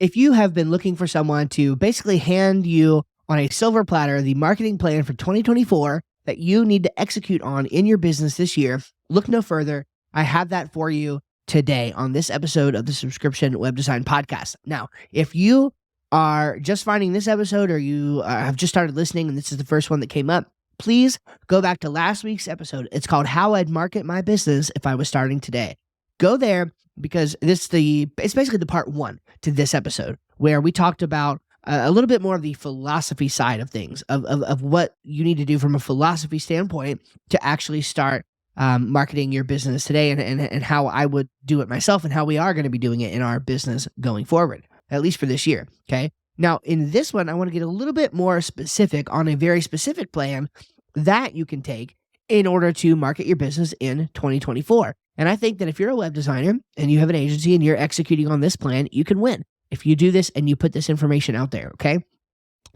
if you have been looking for someone to basically hand you on a silver platter the marketing plan for 2024 that you need to execute on in your business this year, look no further. I have that for you today on this episode of the Subscription Web Design Podcast. Now, if you are just finding this episode or you have just started listening and this is the first one that came up, please go back to last week's episode. It's called How I'd Market My Business If I Was Starting Today. Go there because it's basically the part one to this episode where we talked about a little bit more of the philosophy side of things, of what you need to do from a philosophy standpoint to actually start marketing your business today and how I would do it myself and how we are going to be doing it in our business going forward, at least for this year, okay? Now, in this one, I want to get a little bit more specific on a very specific plan that you can take in order to market your business in 2024. And I think that if you're a web designer and you have an agency and you're executing on this plan, you can win if you do this and you put this information out there, okay?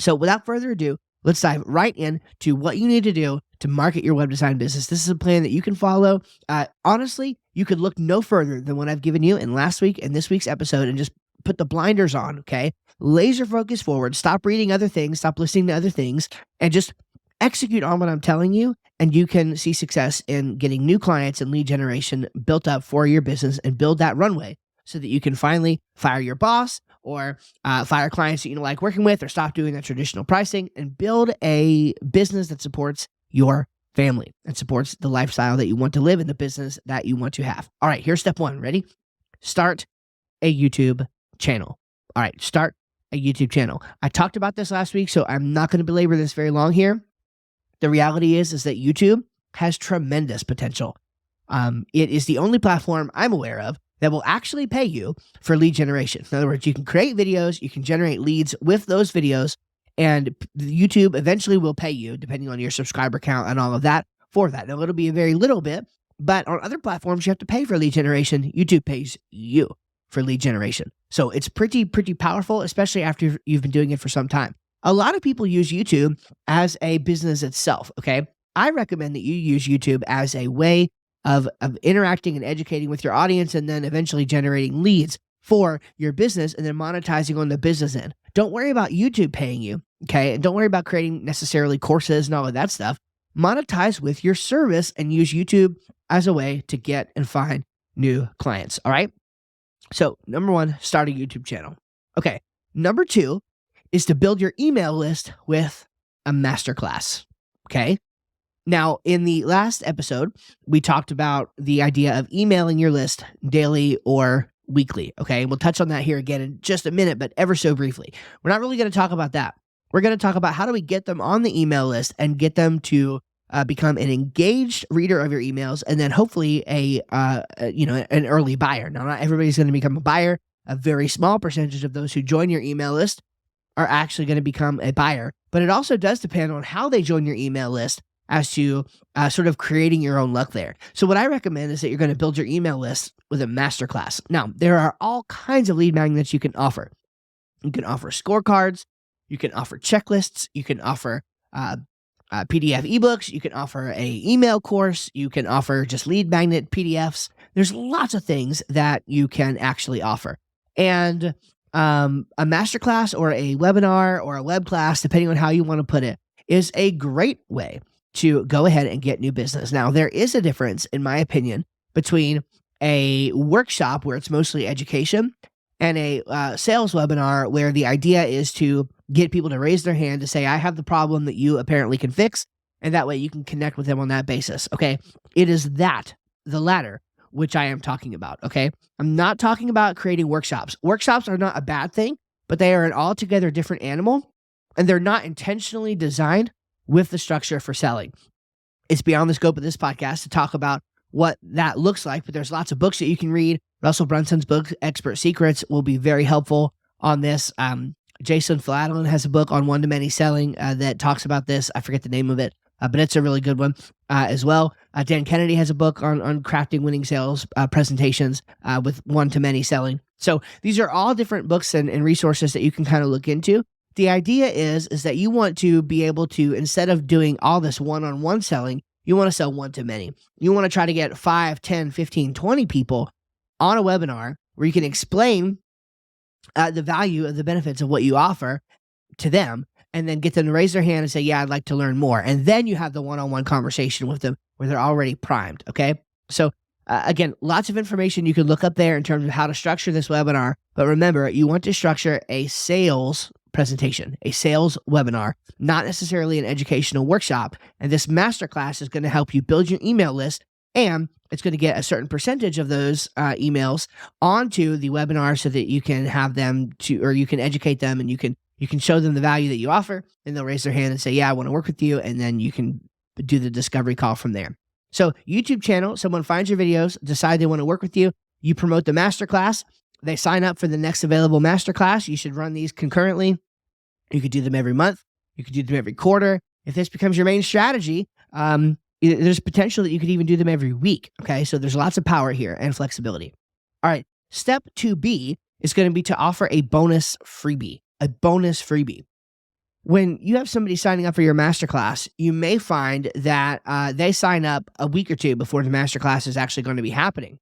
So without further ado, let's dive right into what you need to do to market your web design business. This is a plan that you can follow. Honestly, you could look no further than what I've given you in last week and this week's episode and just put the blinders on, okay? Laser focus forward. Stop reading other things. Stop listening to other things and just execute on what I'm telling you, and you can see success in getting new clients and lead generation built up for your business and build that runway so that you can finally fire your boss or fire clients that you don't like working with or stop doing that traditional pricing and build a business that supports your family and supports the lifestyle that you want to live in the business that you want to have. All right, here's step one. Ready? Start a YouTube channel. All right, start a YouTube channel. I talked about this last week, so I'm not going to belabor this very long here. The reality is that YouTube has tremendous potential. It is the only platform I'm aware of that will actually pay you for lead generation. In other words, you can create videos, you can generate leads with those videos, and YouTube eventually will pay you, depending on your subscriber count and all of that, for that. Now, it'll be a very little bit, but on other platforms, you have to pay for lead generation. YouTube pays you for lead generation. So it's pretty powerful, especially after you've been doing it for some time. A lot of people use YouTube as a business itself, okay? I recommend that you use YouTube as a way of interacting and educating with your audience and then eventually generating leads for your business and then monetizing on the business end. Don't worry about YouTube paying you, okay? And don't worry about creating necessarily courses and all of that stuff. Monetize with your service and use YouTube as a way to get and find new clients, all right? So number one, start a YouTube channel. Okay, number two is to build your email list with a masterclass, okay? Now, in the last episode, we talked about the idea of emailing your list daily or weekly, okay? We'll touch on that here again in just a minute, but ever so briefly. We're not really going to talk about that. We're going to talk about how do we get them on the email list and get them to become an engaged reader of your emails and then hopefully an early buyer. Now, not everybody's going to become a buyer. A very small percentage of those who join your email list are actually going to become a buyer, but it also does depend on how they join your email list as to sort of creating your own luck there. So what I recommend is that you're going to build your email list with a masterclass. Now, there are all kinds of lead magnets you can offer. You can offer scorecards, you can offer checklists, you can offer PDF ebooks, you can offer a email course, you can offer just lead magnet PDFs. There's lots of things that you can actually offer. And a masterclass or a webinar or a web class, depending on how you want to put it, is a great way to go ahead and get new business. Now, there is a difference, in my opinion, between a workshop where it's mostly education and a sales webinar where the idea is to get people to raise their hand to say, I have the problem that you apparently can fix, and that way you can connect with them on that basis, okay? It is the latter, which I am talking about, okay? I'm not talking about creating workshops. Workshops are not a bad thing, but they are an altogether different animal, and they're not intentionally designed with the structure for selling. It's beyond the scope of this podcast to talk about what that looks like, but there's lots of books that you can read. Russell Brunson's book, Expert Secrets, will be very helpful on this. Jason Fladlin has a book on one-to-many selling that talks about this. I forget the name of it, but it's a really good one as well. Dan Kennedy has a book on crafting winning sales presentations with one-to-many selling. So these are all different books and resources that you can kind of look into. The idea is that you want to be able to, instead of doing all this one-on-one selling, you want to sell one-to-many. You want to try to get 5, 10, 15, 20 people on a webinar where you can explain the value of the benefits of what you offer to them, and then get them to raise their hand and say, yeah, I'd like to learn more. And then you have the one-on-one conversation with them where they're already primed. Okay. So again, lots of information you can look up there in terms of how to structure this webinar. But remember, you want to structure a sales presentation, a sales webinar, not necessarily an educational workshop. And this masterclass is going to help you build your email list, and it's going to get a certain percentage of those emails onto the webinar so that you can have them to, or you can educate them, and you can show them the value that you offer, and they'll raise their hand and say, yeah, I want to work with you. And then you can do the discovery call from there. So YouTube channel, someone finds your videos, decide they want to work with you. You promote the masterclass. They sign up for the next available masterclass. You should run these concurrently. You could do them every month. You could do them every quarter. If this becomes your main strategy, there's potential that you could even do them every week. Okay. So there's lots of power here and flexibility. All right. Step 2B is going to be to offer a bonus freebie. A bonus freebie. When you have somebody signing up for your masterclass, you may find that they sign up a week or two before the masterclass is actually going to be happening.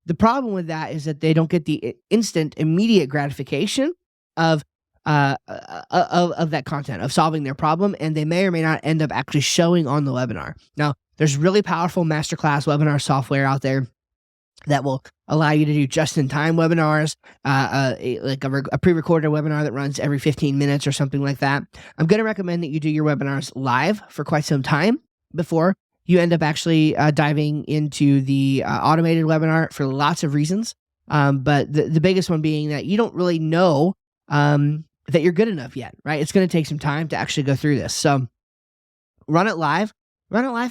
The problem with that is that they don't get the instant, immediate gratification of that content, of solving their problem, and they may or may not end up actually showing on the webinar. Now, there's really powerful masterclass webinar software out there that will allow you to do just-in-time webinars, like a pre-recorded webinar that runs every 15 minutes or something like that. I'm going to recommend that you do your webinars live for quite some time before you end up actually diving into the automated webinar, for lots of reasons. But the biggest one being that you don't really know that you're good enough yet, right? It's going to take some time to actually go through this. So run it live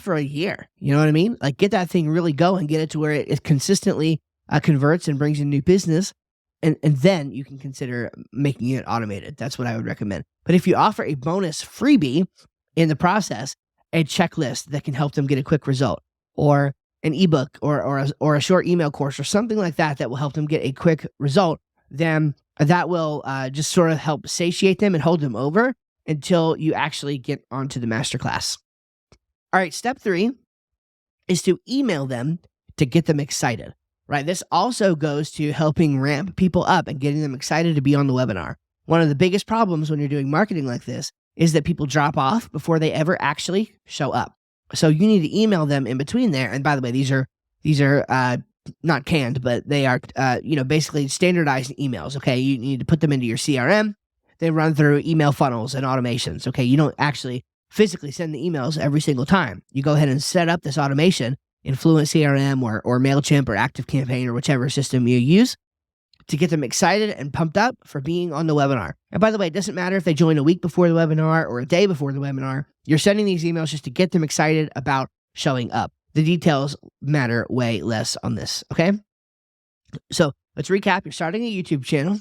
for a year. You know what I mean? Like, get that thing really going, get it to where it consistently converts and brings in new business. And then you can consider making it automated. That's what I would recommend. But if you offer a bonus freebie in the process, a checklist that can help them get a quick result, or an ebook, or a short email course, or something like that will help them get a quick result, then that will just sort of help satiate them and hold them over until you actually get onto the masterclass. All right, step 3 is to email them to get them excited, right? This also goes to helping ramp people up and getting them excited to be on the webinar. One of the biggest problems when you're doing marketing like this is that people drop off before they ever actually show up. So you need to email them in between there. And by the way, these are not canned, but they are, basically standardized emails. Okay. You need to put them into your CRM. They run through email funnels and automations. Okay. You don't actually physically send the emails every single time. You go ahead and set up this automation in Fluent CRM or MailChimp or ActiveCampaign or whichever system you use to get them excited and pumped up for being on the webinar. And by the way, it doesn't matter if they join a week before the webinar or a day before the webinar. You're sending these emails just to get them excited about showing up. The details matter way less on this, okay? So let's recap. You're starting a YouTube channel.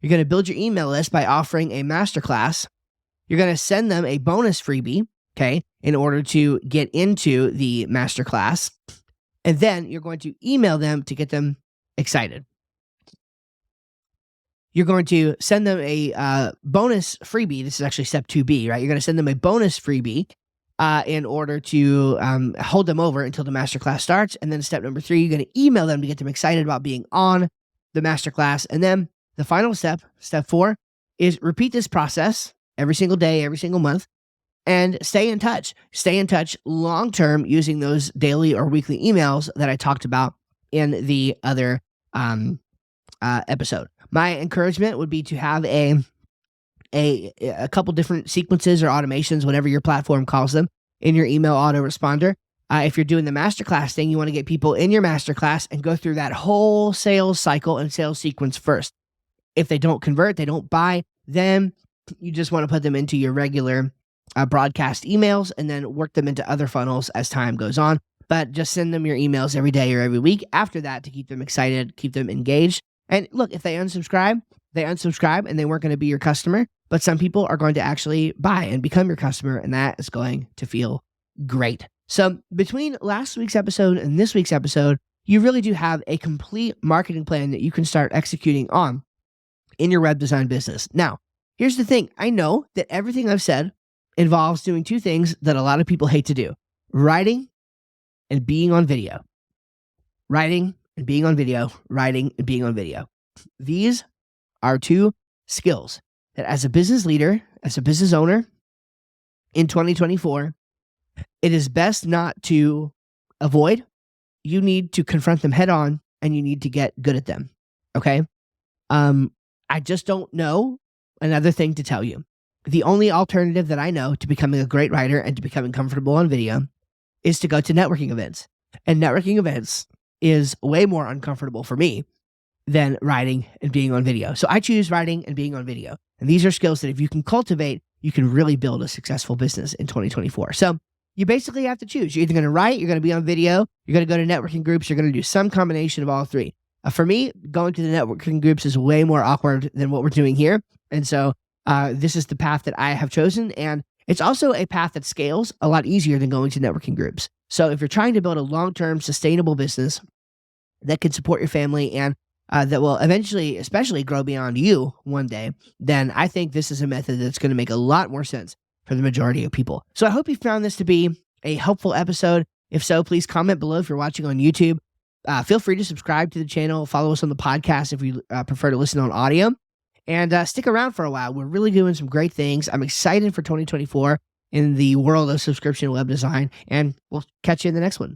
You're going to build your email list by offering a masterclass. You're going to send them a bonus freebie, okay, in order to get into the masterclass. And then you're going to email them to get them excited. You're going to send them a bonus freebie. This is actually step 2B, right? You're going to send them a bonus freebie in order to hold them over until the masterclass starts. And then step number 3, you're going to email them to get them excited about being on the masterclass. And then the final step, step 4, is repeat this process every single day, every single month, and stay in touch. Stay in touch long-term using those daily or weekly emails that I talked about in the other episode. My encouragement would be to have a couple different sequences or automations, whatever your platform calls them, in your email autoresponder. If you're doing the masterclass thing, you want to get people in your masterclass and go through that whole sales cycle and sales sequence first. If they don't convert, they don't buy, then you just want to put them into your regular broadcast emails and then work them into other funnels as time goes on. But just send them your emails every day or every week after that to keep them excited, keep them engaged. And look, if they unsubscribe and they weren't going to be your customer, but some people are going to actually buy and become your customer, and that is going to feel great. So between last week's episode and this week's episode, you really do have a complete marketing plan that you can start executing on in your web design business. Now, here's the thing. I know that everything I've said involves doing 2 things that a lot of people hate to do: writing and being on video. Writing and being on video, writing and being on video. These are 2 skills that as a business leader, as a business owner in 2024, it is best not to avoid. You need to confront them head on and you need to get good at them. Okay. I just don't know another thing to tell you. The only alternative that I know to becoming a great writer and to becoming comfortable on video is to go to networking events. And networking events is way more uncomfortable for me than writing and being on video. So I choose writing and being on video. And these are skills that if you can cultivate, you can really build a successful business in 2024. So you basically have to choose. You're either going to write, you're going to be on video, you're going to go to networking groups, you're going to do some combination of all three. For me, going to the networking groups is way more awkward than what we're doing here. And so this is the path that I have chosen. And it's also a path that scales a lot easier than going to networking groups. So if you're trying to build a long-term sustainable business that can support your family and that will eventually, especially grow beyond you one day, then I think this is a method that's going to make a lot more sense for the majority of people. So I hope you found this to be a helpful episode. If so, please comment below if you're watching on YouTube. Feel free to subscribe to the channel, follow us on the podcast if you prefer to listen on audio, and stick around for a while. We're really doing some great things. I'm excited for 2024 in the world of subscription web design, and we'll catch you in the next one.